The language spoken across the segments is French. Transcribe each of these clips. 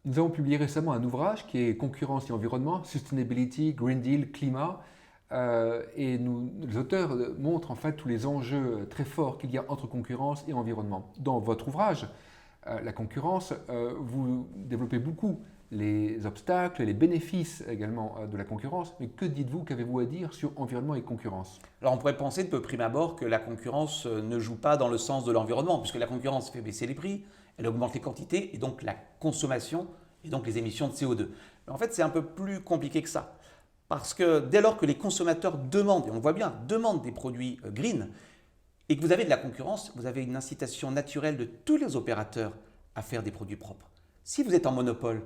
Nous avons publié récemment un ouvrage qui est Concurrence et environnement, Sustainability, Green Deal, climat. Les auteurs montrent en fait tous les enjeux très forts qu'il y a entre concurrence et environnement. Dans votre ouvrage, la concurrence, vous développez beaucoup les obstacles, les bénéfices également de la concurrence. Mais que dites-vous, qu'avez-vous à dire sur environnement et concurrence? Alors on pourrait penser de prime abord que la concurrence ne joue pas dans le sens de l'environnement, puisque la concurrence fait baisser les prix, elle augmente les quantités et donc la consommation et donc les émissions de CO2. Mais en fait, c'est un peu plus compliqué que ça. Parce que dès lors que les consommateurs demandent, et on le voit bien, demandent des produits green, et que vous avez de la concurrence, vous avez une incitation naturelle de tous les opérateurs à faire des produits propres. Si vous êtes en monopole,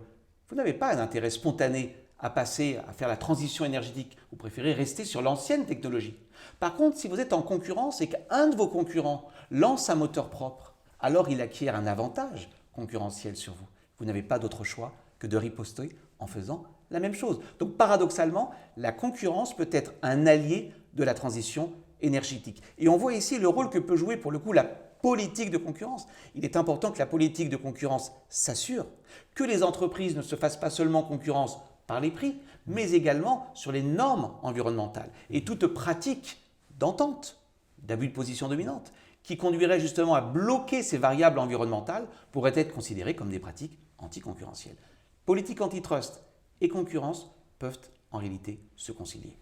vous n'avez pas un intérêt spontané à passer, à faire la transition énergétique. Vous préférez rester sur l'ancienne technologie. Par contre, si vous êtes en concurrence et qu'un de vos concurrents lance un moteur propre, alors il acquiert un avantage concurrentiel sur vous. Vous n'avez pas d'autre choix que de riposter en faisant la même chose. Donc paradoxalement, la concurrence peut être un allié de la transition énergétique. Et on voit ici le rôle que peut jouer pour le coup la politique de concurrence. Il est important que la politique de concurrence s'assure que les entreprises ne se fassent pas seulement concurrence par les prix, mais également sur les normes environnementales et toute pratique d'entente, d'abus de position dominante, qui conduirait justement à bloquer ces variables environnementales pourraient être considérées comme des pratiques anticoncurrentielles. Politique antitrust et concurrence peuvent en réalité se concilier.